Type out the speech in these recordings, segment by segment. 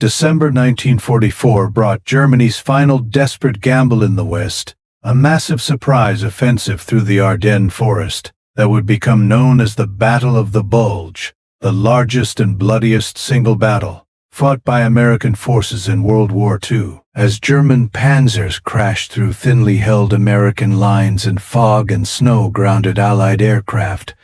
December 1944 brought Germany's final desperate gamble in the West, a massive surprise offensive through the Ardennes forest that would become known as the Battle of the Bulge, the largest and bloodiest single battle fought by American forces in World War II. As German panzers crashed through thinly held American lines and fog and snow grounded Allied aircraft,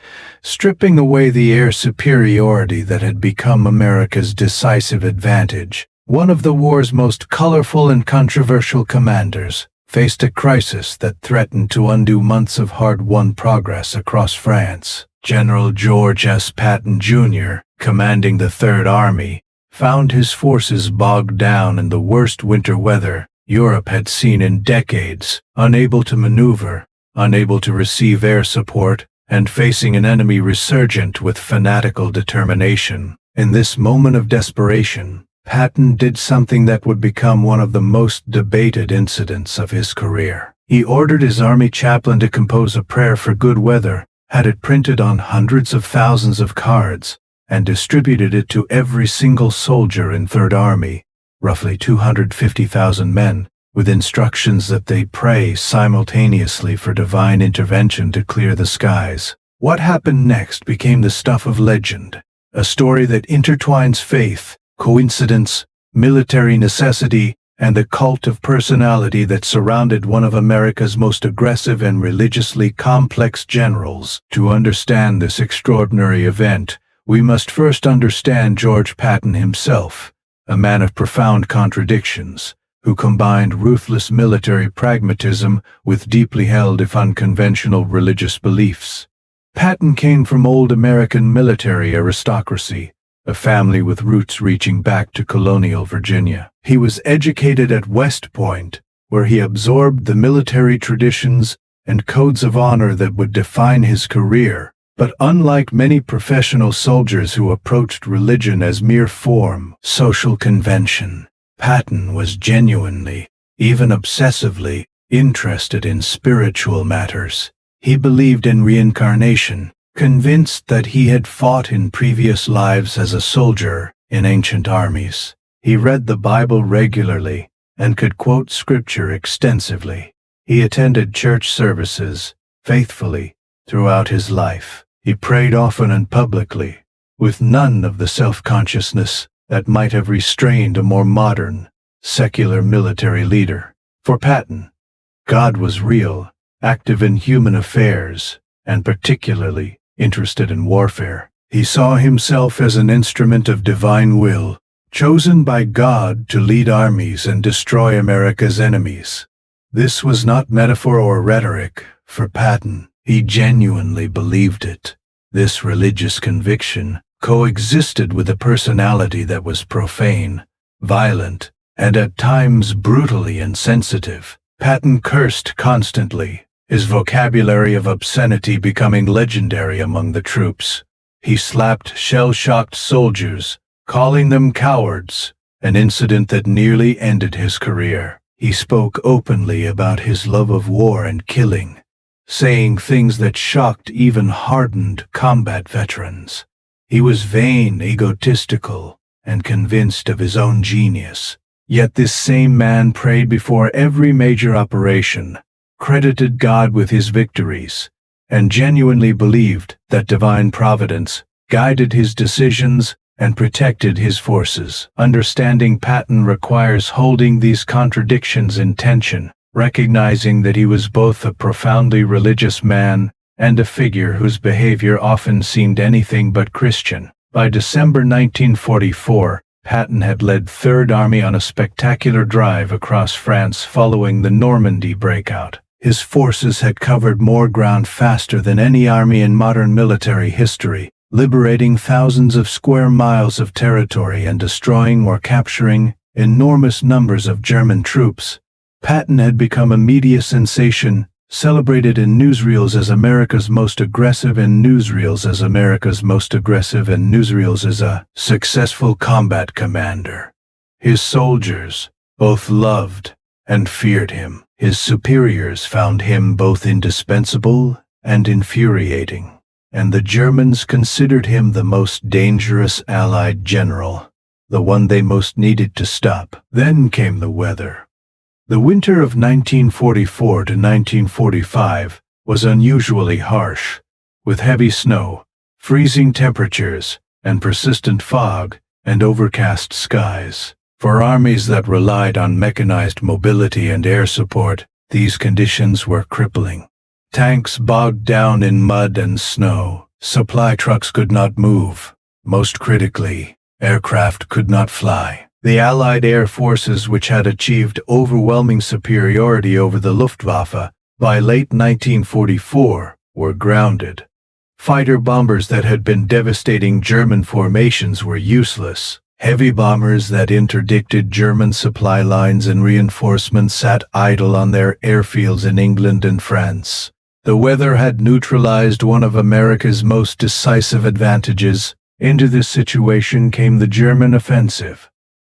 stripping away the air superiority that had become America's decisive advantage. One of the war's most colorful and controversial commanders faced a crisis that threatened to undo months of hard-won progress across France. General George S. Patton, Jr., commanding the Third Army, found his forces bogged down in the worst winter weather Europe had seen in decades, unable to maneuver, unable to receive air support, and facing an enemy resurgent with fanatical determination. In this moment of desperation, Patton did something that would become one of the most debated incidents of his career. He ordered his army chaplain to compose a prayer for good weather, had it printed on hundreds of thousands of cards, and distributed it to every single soldier in Third Army, roughly 250,000 men, with instructions that they pray simultaneously for divine intervention to clear the skies. What happened next became the stuff of legend, a story that intertwines faith, coincidence, military necessity, and the cult of personality that surrounded one of America's most aggressive and religiously complex generals. To understand this extraordinary event, we must first understand George Patton himself, a man of profound contradictions, who combined ruthless military pragmatism with deeply held if unconventional religious beliefs. Patton came from old American military aristocracy, a family with roots reaching back to colonial Virginia. He was educated at West Point, where he absorbed the military traditions and codes of honor that would define his career. But unlike many professional soldiers who approached religion as mere form, social convention, Patton was genuinely, even obsessively, interested in spiritual matters. He believed in reincarnation, convinced that he had fought in previous lives as a soldier in ancient armies. He read the Bible regularly and could quote scripture extensively. He attended church services faithfully throughout his life. He prayed often and publicly, with none of the self-consciousness that might have restrained a more modern, secular military leader. For Patton, God was real, active in human affairs, and particularly interested in warfare. He saw himself as an instrument of divine will, chosen by God to lead armies and destroy America's enemies. This was not metaphor or rhetoric for Patton. He genuinely believed it. This religious conviction coexisted with a personality that was profane, violent, and at times brutally insensitive. Patton cursed constantly, his vocabulary of obscenity becoming legendary among the troops. He slapped shell-shocked soldiers, calling them cowards, an incident that nearly ended his career. He spoke openly about his love of war and killing, saying things that shocked even hardened combat veterans. He was vain, egotistical, and convinced of his own genius. Yet this same man prayed before every major operation, credited God with his victories, and genuinely believed that divine providence guided his decisions and protected his forces. Understanding Patton requires holding these contradictions in tension, recognizing that he was both a profoundly religious man and a figure whose behavior often seemed anything but Christian. By December 1944, Patton had led Third Army on a spectacular drive across France following the Normandy breakout. His forces had covered more ground faster than any army in modern military history, liberating thousands of square miles of territory and destroying or capturing enormous numbers of German troops. Patton had become a media sensation, celebrated in newsreels as America's most aggressive and newsreels as a successful combat commander. His soldiers both loved and feared him. His superiors found him both indispensable and infuriating, and the Germans considered him the most dangerous Allied general. the one they most needed to stop. Then came the weather. The winter of 1944 to 1945 was unusually harsh, with heavy snow, freezing temperatures, and persistent fog and overcast skies. For armies that relied on mechanized mobility and air support, these conditions were crippling. Tanks bogged down in mud and snow. Supply trucks could not move. Most critically, aircraft could not fly. The Allied air forces, which had achieved overwhelming superiority over the Luftwaffe by late 1944, were grounded. Fighter bombers that had been devastating German formations were useless. Heavy bombers that interdicted German supply lines and reinforcements sat idle on their airfields in England and France. The weather had neutralized one of America's most decisive advantages. Into this situation came the German offensive.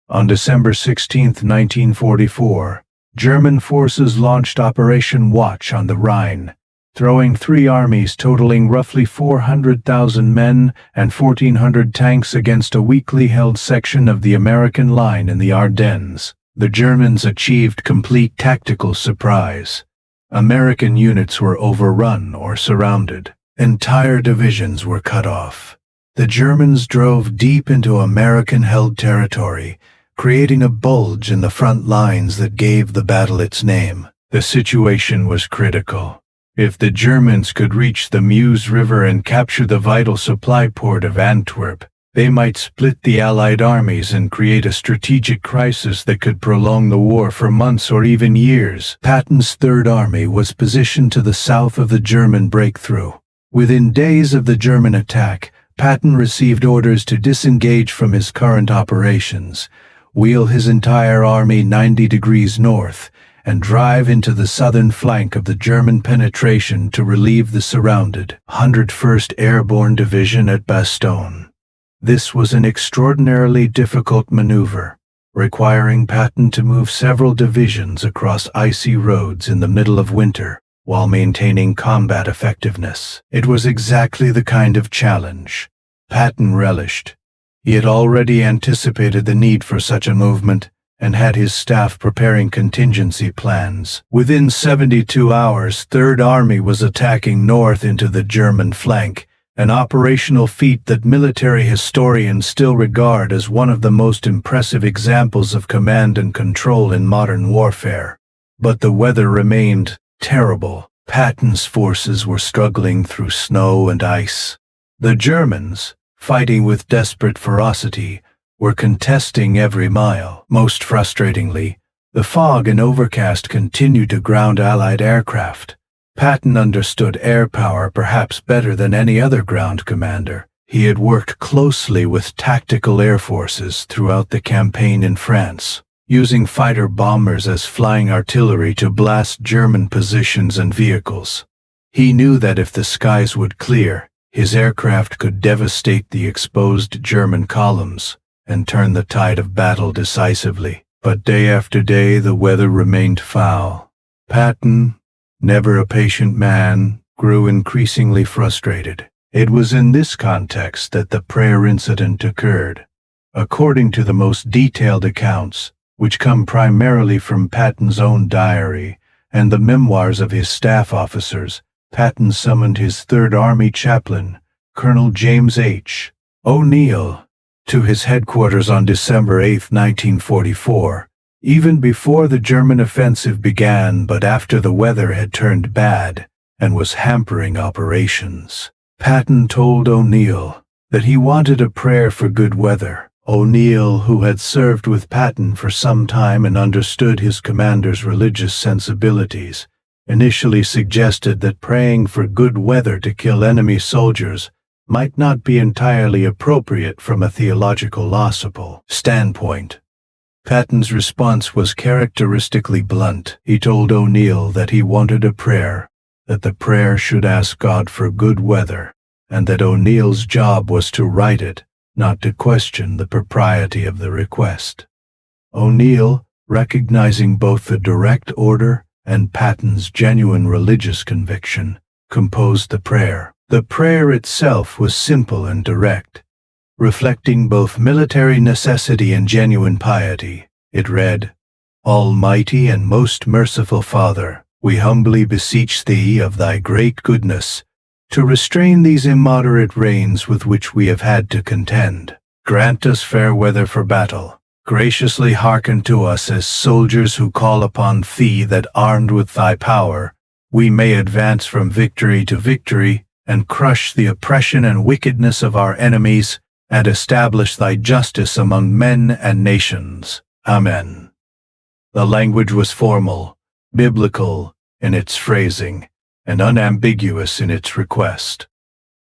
On December 16, 1944, German forces launched Operation Watch on the Rhine, throwing 3 armies totaling roughly 400,000 men and 1,400 tanks against a weakly held section of the American line in the Ardennes. The Germans achieved complete tactical surprise. American units were overrun or surrounded. Entire divisions were cut off. The Germans drove deep into American-held territory, creating a bulge in the front lines that gave the battle its name. The situation was critical. If the Germans could reach the Meuse River and capture the vital supply port of Antwerp, they might split the Allied armies and create a strategic crisis that could prolong the war for months or even years. Patton's Third Army was positioned to the south of the German breakthrough. Within days of the German attack, Patton received orders to disengage from his current operations, wheel his entire army 90 degrees north, and drive into the southern flank of the German penetration to relieve the surrounded 101st Airborne Division at Bastogne. This was an extraordinarily difficult maneuver, requiring Patton to move several divisions across icy roads in the middle of winter, while maintaining combat effectiveness. It was exactly the kind of challenge Patton relished. He had already anticipated the need for such a movement, and had his staff preparing contingency plans. Within 72 hours, Third Army was attacking north into the German flank, an operational feat that military historians still regard as one of the most impressive examples of command and control in modern warfare. But the weather remained terrible. Patton's forces were struggling through snow and ice. The Germans, fighting with desperate ferocity, were contesting every mile. Most frustratingly, the fog and overcast continued to ground Allied aircraft. Patton understood air power perhaps better than any other ground commander. He had worked closely with tactical air forces throughout the campaign in France, using fighter bombers as flying artillery to blast German positions and vehicles. He knew that if the skies would clear, his aircraft could devastate the exposed German columns and turn the tide of battle decisively. But day after day the weather remained foul. Patton, never a patient man, grew increasingly frustrated. It was in this context that the prayer incident occurred. According to the most detailed accounts, which come primarily from Patton's own diary and the memoirs of his staff officers, Patton summoned his Third Army chaplain, Colonel James H. O'Neill, to his headquarters on December 8, 1944, even before the German offensive began but after the weather had turned bad and was hampering operations. Patton told O'Neill that he wanted a prayer for good weather. O'Neill, who had served with Patton for some time and understood his commander's religious sensibilities, initially suggested that praying for good weather to kill enemy soldiers might not be entirely appropriate from a theological standpoint. Patton's response was characteristically blunt. He told O'Neill that he wanted a prayer, that the prayer should ask God for good weather, and that O'Neill's job was to write it, not to question the propriety of the request. O'Neill, recognizing both the direct order and Patton's genuine religious conviction, composed the prayer. The prayer itself was simple and direct. reflecting both military necessity and genuine piety. It read, "Almighty and most merciful Father, we humbly beseech Thee of Thy great goodness to restrain these immoderate rains with which we have had to contend. Grant us fair weather for battle. Graciously hearken to us as soldiers who call upon Thee, that armed with Thy power, we may advance from victory to victory and crush the oppression and wickedness of our enemies and establish Thy justice among men and nations. Amen." The language was formal, biblical in its phrasing, and unambiguous in its request.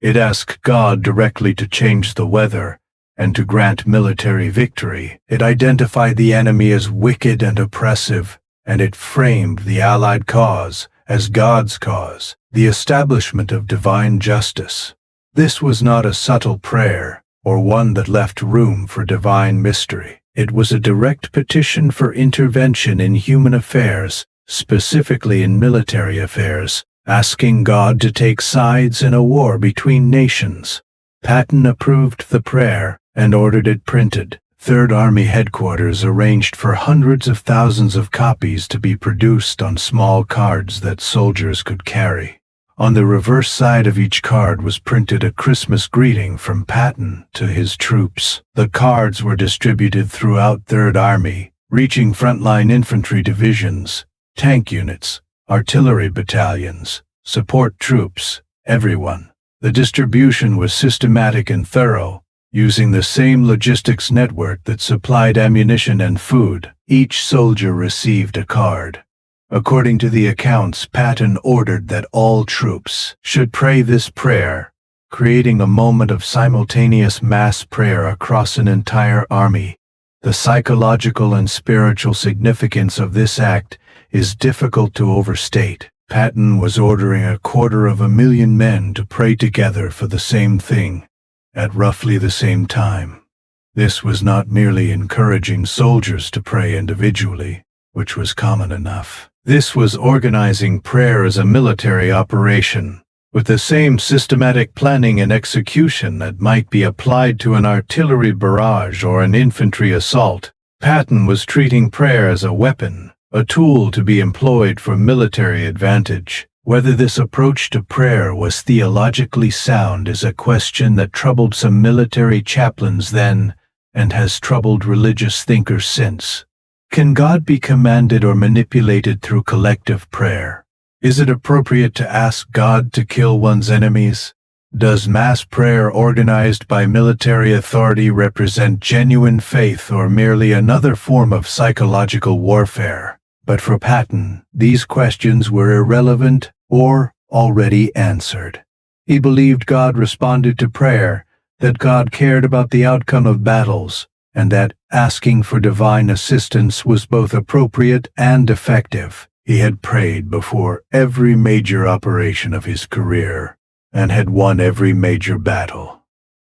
It asked God directly to change the weather and to grant military victory. It identified the enemy as wicked and oppressive, and it framed the Allied cause as God's cause, the establishment of divine justice. This was not a subtle prayer, or one that left room for divine mystery. It was a direct petition for intervention in human affairs, specifically in military affairs, asking God to take sides in a war between nations. Patton approved the prayer and ordered it printed. Third Army Headquarters arranged for hundreds of thousands of copies to be produced on small cards that soldiers could carry. On the reverse side of each card was printed a Christmas greeting from Patton to his troops. The cards were distributed throughout Third Army, reaching frontline infantry divisions, tank units, artillery battalions, support troops, everyone. The distribution was systematic and thorough, using the same logistics network that supplied ammunition and food. Each soldier received a card. According to the accounts, Patton ordered that all troops should pray this prayer, creating a moment of simultaneous mass prayer across an entire army. The psychological and spiritual significance of this act is difficult to overstate. Patton was ordering 250,000 men to pray together for the same thing, at roughly the same time. This was not merely encouraging soldiers to pray individually, which was common enough. This was organizing prayer as a military operation, with the same systematic planning and execution that might be applied to an artillery barrage or an infantry assault. Patton was treating prayer as a weapon, a tool to be employed for military advantage. Whether this approach to prayer was theologically sound is a question that troubled some military chaplains then and has troubled religious thinkers since. Can God be commanded or manipulated through collective prayer? Is it appropriate to ask God to kill one's enemies? Does mass prayer organized by military authority represent genuine faith or merely another form of psychological warfare? But for Patton, these questions were irrelevant or already answered. He believed God responded to prayer, that God cared about the outcome of battles, and that asking for divine assistance was both appropriate and effective. He had prayed before every major operation of his career and had won every major battle.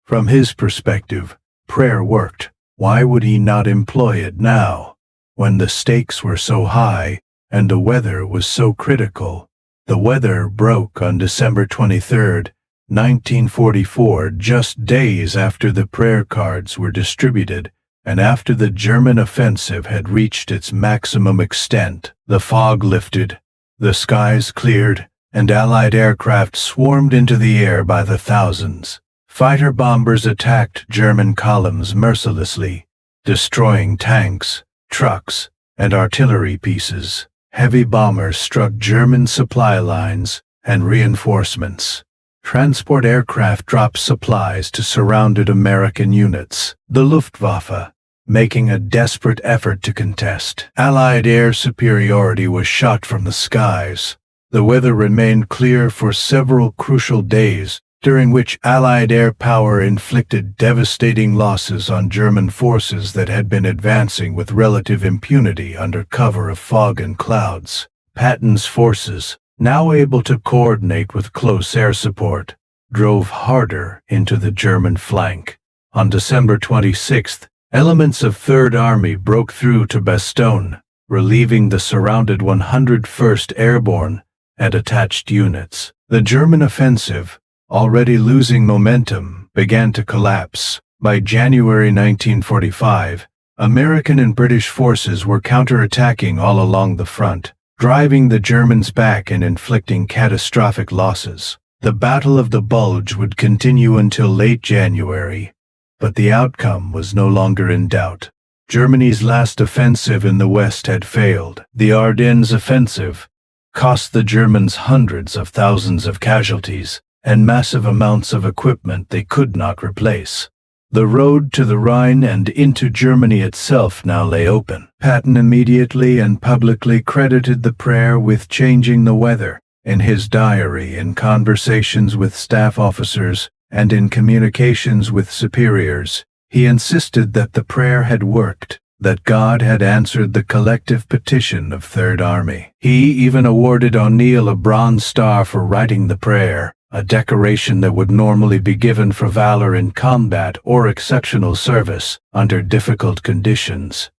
From his perspective, prayer worked. Why would he not employ it now, when the stakes were so high and the weather was so critical? The weather broke on December 23, 1944, just days after the prayer cards were distributed and after the German offensive had reached its maximum extent. The fog lifted, the skies cleared, and Allied aircraft swarmed into the air by the thousands. Fighter bombers attacked German columns mercilessly, destroying tanks, trucks, and artillery pieces. Heavy bombers struck German supply lines and reinforcements. Transport aircraft dropped supplies to surrounded American units. The Luftwaffe, making a desperate effort to contest. Allied air superiority was shot from the skies. The weather remained clear for several crucial days, during which Allied air power inflicted devastating losses on German forces that had been advancing with relative impunity under cover of fog and clouds. Patton's forces, now able to coordinate with close air support, drove harder into the German flank. On December 26th, elements of Third Army broke through to Bastogne, relieving the surrounded 101st Airborne and attached units. The German offensive, already losing momentum, began to collapse. By January 1945, American and British forces were counterattacking all along the front, driving the Germans back and inflicting catastrophic losses. The Battle of the Bulge would continue until late January, but the outcome was no longer in doubt. Germany's last offensive in the West had failed. The Ardennes offensive cost the Germans hundreds of thousands of casualties and massive amounts of equipment they could not replace. The road to the Rhine and into Germany itself now lay open. Patton immediately and publicly credited the prayer with changing the weather. In his diary, in conversations with staff officers, and in communications with superiors, he insisted that the prayer had worked, that God had answered the collective petition of Third Army. He even awarded O'Neill a Bronze Star for writing the prayer, a decoration that would normally be given for valor in combat or exceptional service under difficult conditions.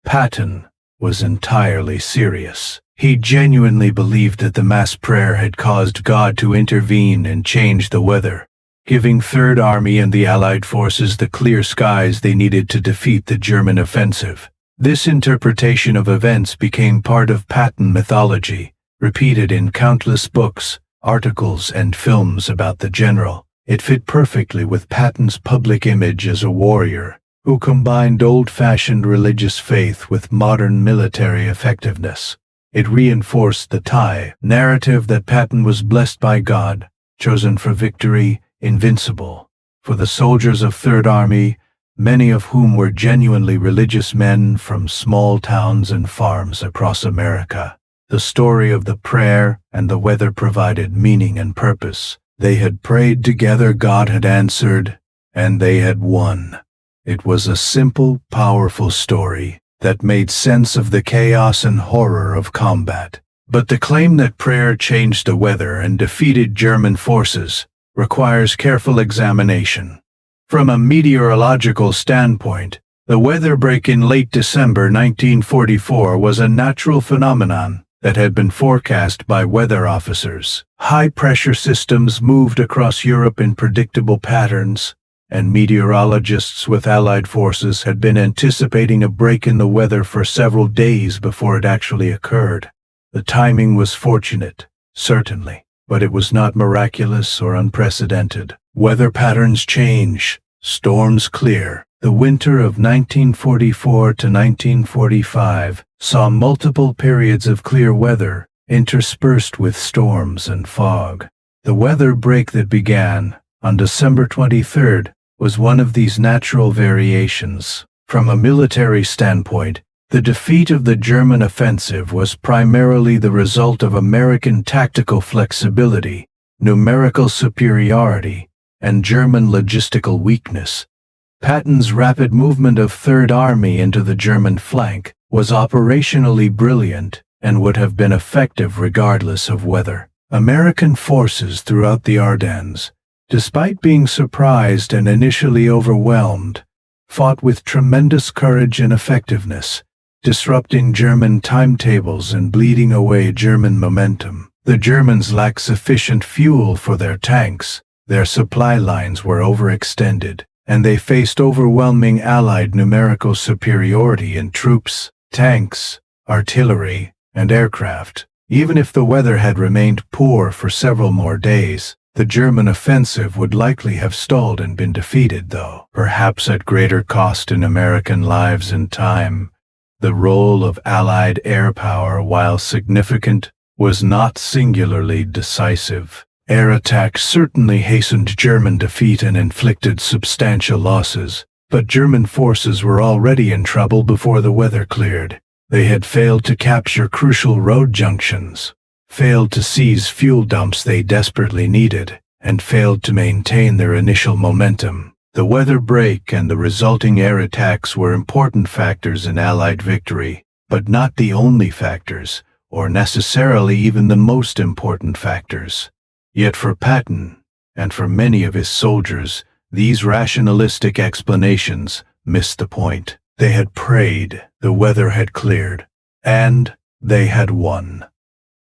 Patton was entirely serious. He genuinely believed that the mass prayer had caused God to intervene and change the weather, giving Third Army and the Allied forces the clear skies they needed to defeat the German offensive. This interpretation of events became part of Patton mythology, repeated in countless books, articles, and films about the general. It fit perfectly with Patton's public image as a warrior who combined old-fashioned religious faith with modern military effectiveness. It reinforced the narrative that Patton was blessed by God, chosen for victory, invincible. For the soldiers of Third Army, many of whom were genuinely religious men from small towns and farms across America, the story of the prayer and the weather provided meaning and purpose. They had prayed together, God had answered, and they had won. It was a simple, powerful story that made sense of the chaos and horror of combat. But the claim that prayer changed the weather and defeated German forces requires careful examination. From a meteorological standpoint, the weather break in late December 1944 was a natural phenomenon that had been forecast by weather officers. High-pressure systems moved across Europe in predictable patterns, and meteorologists with Allied forces had been anticipating a break in the weather for several days before it actually occurred. The timing was fortunate, certainly, but it was not miraculous or unprecedented. Weather patterns change, storms clear. The winter of 1944 to 1945 saw multiple periods of clear weather interspersed with storms and fog. The weather break that began on December 23rd was one of these natural variations. From a military standpoint, the defeat of the German offensive was primarily the result of American tactical flexibility, numerical superiority, and German logistical weakness. Patton's rapid movement of Third Army into the German flank was operationally brilliant and would have been effective regardless of weather. American forces throughout the Ardennes, despite being surprised and initially overwhelmed, fought with tremendous courage and effectiveness, disrupting German timetables and bleeding away German momentum. The Germans lacked sufficient fuel for their tanks, their supply lines were overextended, and they faced overwhelming Allied numerical superiority in troops, tanks, artillery, and aircraft. Even if the weather had remained poor for several more days, the German offensive would likely have stalled and been defeated, though, perhaps at greater cost in American lives and time. The role of Allied air power, while significant, was not singularly decisive. Air attacks certainly hastened German defeat and inflicted substantial losses, but German forces were already in trouble before the weather cleared. They had failed to capture crucial road junctions, failed to seize fuel dumps they desperately needed, and failed to maintain their initial momentum. The weather break and the resulting air attacks were important factors in Allied victory, but not the only factors, or necessarily even the most important factors. Yet for Patton, and for many of his soldiers, these rationalistic explanations missed the point. They had prayed, the weather had cleared, and they had won.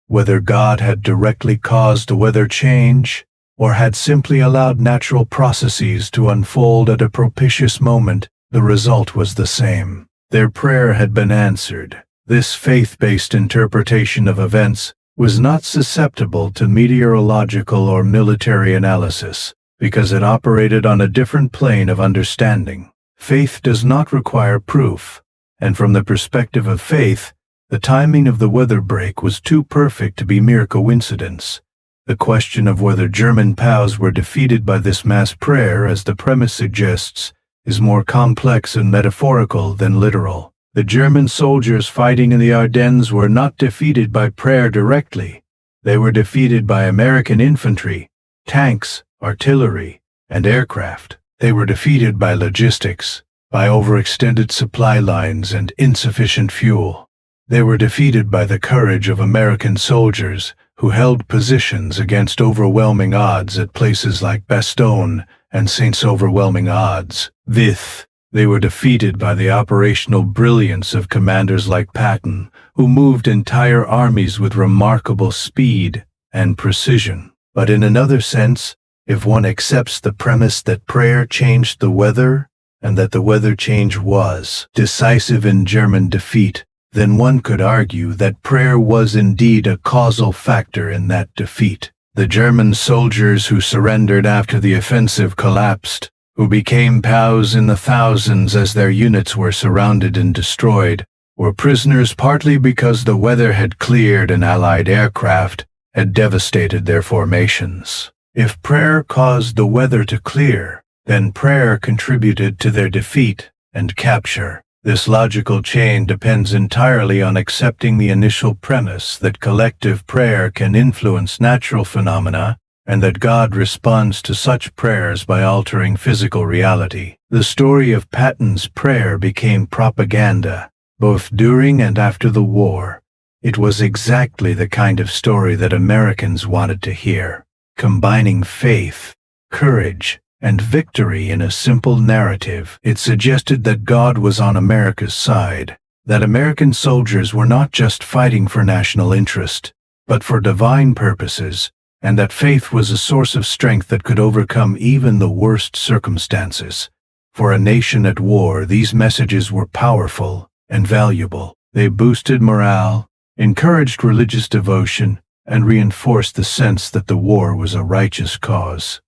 Whether God had directly caused the weather change, or had simply allowed natural processes to unfold at a propitious moment, the result was the same. Their prayer had been answered. This faith-based interpretation of events was not susceptible to meteorological or military analysis, because it operated on a different plane of understanding. Faith does not require proof, and from the perspective of faith, the timing of the weather break was too perfect to be mere coincidence. The question of whether German POWs were defeated by this mass prayer, as the premise suggests, is more complex and metaphorical than literal. The German soldiers fighting in the Ardennes were not defeated by prayer directly. They were defeated by American infantry, tanks, artillery, and aircraft. They were defeated by logistics, by overextended supply lines and insufficient fuel. They were defeated by the courage of American soldiers who held positions against overwhelming odds at places like Bastogne and Saint's overwhelming odds. They were defeated by the operational brilliance of commanders like Patton, who moved entire armies with remarkable speed and precision. But in another sense, if one accepts the premise that prayer changed the weather, and that the weather change was decisive in German defeat, then one could argue that prayer was indeed a causal factor in that defeat. The German soldiers who surrendered after the offensive collapsed, who became POWs in the thousands as their units were surrounded and destroyed, were prisoners partly because the weather had cleared and Allied aircraft had devastated their formations. If prayer caused the weather to clear, then prayer contributed to their defeat and capture. This logical chain depends entirely on accepting the initial premise that collective prayer can influence natural phenomena and that God responds to such prayers by altering physical reality. The story of Patton's prayer became propaganda, both during and after the war. It was exactly the kind of story that Americans wanted to hear, combining faith, courage, and victory in a simple narrative. It suggested that God was on America's side, that American soldiers were not just fighting for national interest, but for divine purposes, and that faith was a source of strength that could overcome even the worst circumstances. For a nation at war, these messages were powerful and valuable. They boosted morale, encouraged religious devotion, and reinforced the sense that the war was a righteous cause.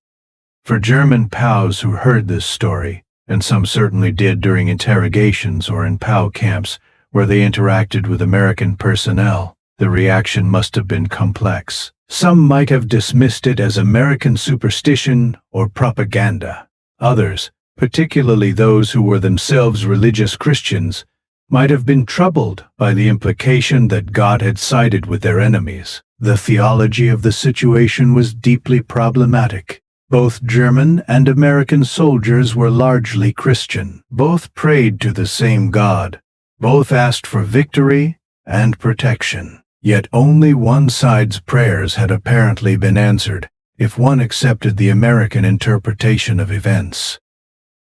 For German POWs who heard this story, and some certainly did during interrogations or in POW camps where they interacted with American personnel, the reaction must have been complex. Some might have dismissed it as American superstition or propaganda. Others, particularly those who were themselves religious Christians, might have been troubled by the implication that God had sided with their enemies. The theology of the situation was deeply problematic. Both German and American soldiers were largely Christian. Both prayed to the same God. Both asked for victory and protection. Yet only one side's prayers had apparently been answered, if one accepted the American interpretation of events.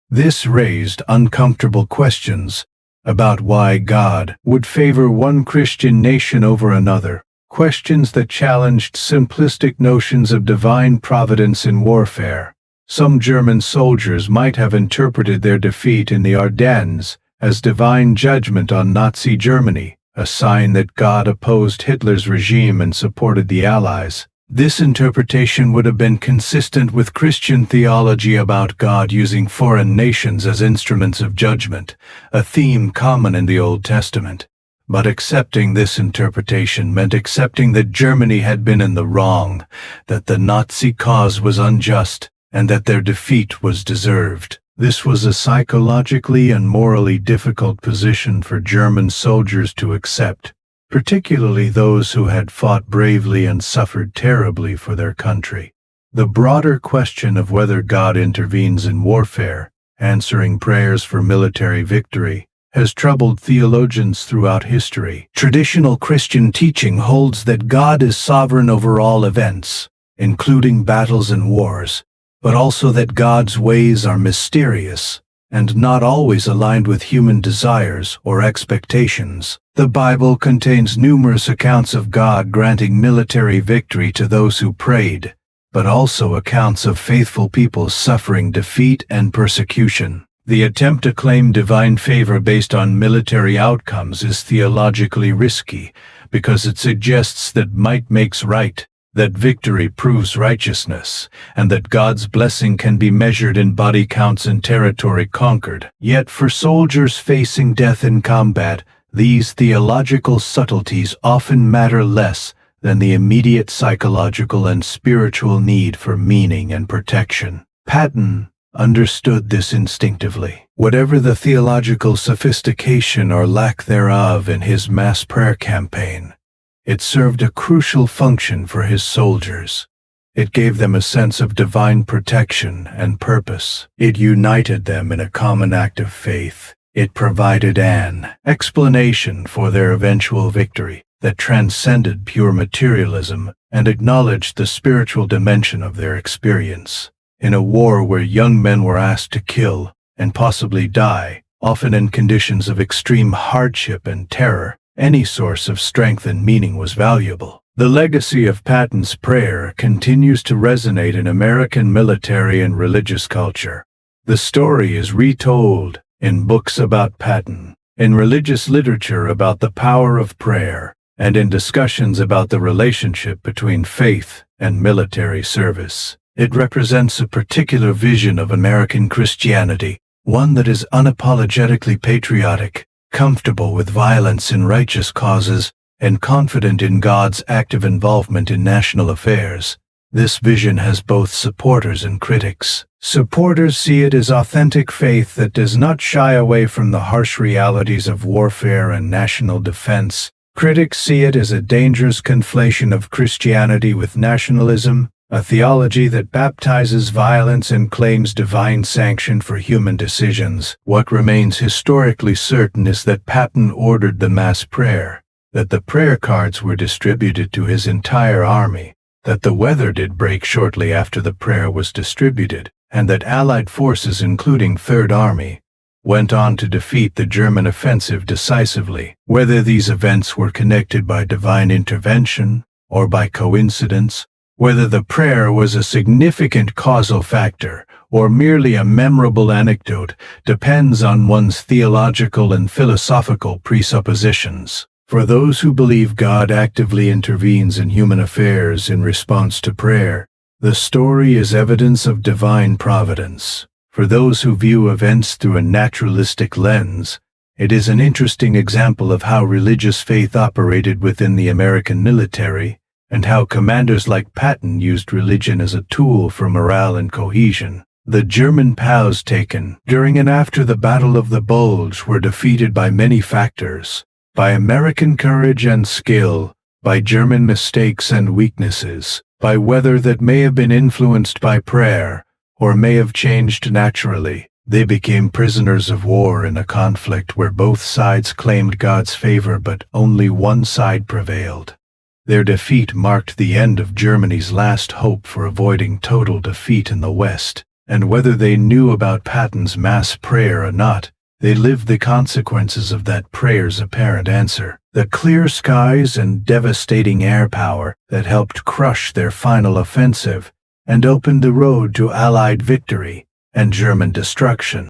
This raised uncomfortable questions about why God would favor one Christian nation over another, questions that challenged simplistic notions of divine providence in warfare. Some German soldiers might have interpreted their defeat in the Ardennes as divine judgment on Nazi Germany, a sign that God opposed Hitler's regime and supported the Allies. This interpretation would have been consistent with Christian theology about God using foreign nations as instruments of judgment, a theme common in the Old Testament. But accepting this interpretation meant accepting that Germany had been in the wrong, that the Nazi cause was unjust, and that their defeat was deserved. This was a psychologically and morally difficult position for German soldiers to accept, particularly those who had fought bravely and suffered terribly for their country. The broader question of whether God intervenes in warfare, answering prayers for military victory, has troubled theologians throughout history. Traditional Christian teaching holds that God is sovereign over all events, including battles and wars, but also that God's ways are mysterious and not always aligned with human desires or expectations. The Bible contains numerous accounts of God granting military victory to those who prayed, but also accounts of faithful people suffering defeat and persecution. The attempt to claim divine favor based on military outcomes is theologically risky because it suggests that might makes right, that victory proves righteousness, and that God's blessing can be measured in body counts and territory conquered. Yet for soldiers facing death in combat, these theological subtleties often matter less than the immediate psychological and spiritual need for meaning and protection. Patton understood this instinctively. Whatever the theological sophistication or lack thereof in his mass prayer campaign, it served a crucial function for his soldiers. It gave them a sense of divine protection and purpose. It united them in a common act of faith. It provided an explanation for their eventual victory that transcended pure materialism and acknowledged the spiritual dimension of their experience. In a war where young men were asked to kill and possibly die, often in conditions of extreme hardship and terror, any source of strength and meaning was valuable. The legacy of Patton's prayer continues to resonate in American military and religious culture. The story is retold in books about Patton, in religious literature about the power of prayer, and in discussions about the relationship between faith and military service. It represents a particular vision of American Christianity, one that is unapologetically patriotic, comfortable with violence in righteous causes, and confident in God's active involvement in national affairs. This vision has both supporters and critics. Supporters see it as authentic faith that does not shy away from the harsh realities of warfare and national defense. Critics see it as a dangerous conflation of Christianity with nationalism, a theology that baptizes violence and claims divine sanction for human decisions. What remains historically certain is that Patton ordered the mass prayer, that the prayer cards were distributed to his entire army, that the weather did break shortly after the prayer was distributed, and that Allied forces, including Third Army, went on to defeat the German offensive decisively. Whether these events were connected by divine intervention or by coincidence, whether the prayer was a significant causal factor or merely a memorable anecdote, depends on one's theological and philosophical presuppositions. For those who believe God actively intervenes in human affairs in response to prayer, the story is evidence of divine providence. For those who view events through a naturalistic lens, it is an interesting example of how religious faith operated within the American military, and how commanders like Patton used religion as a tool for morale and cohesion. The German POWs taken during and after the Battle of the Bulge were defeated by many factors, by American courage and skill, by German mistakes and weaknesses, by weather that may have been influenced by prayer, or may have changed naturally. They became prisoners of war in a conflict where both sides claimed God's favor but only one side prevailed. Their defeat marked the end of Germany's last hope for avoiding total defeat in the West, and whether they knew about Patton's mass prayer or not, they lived the consequences of that prayer's apparent answer. The clear skies and devastating air power that helped crush their final offensive and opened the road to Allied victory and German destruction.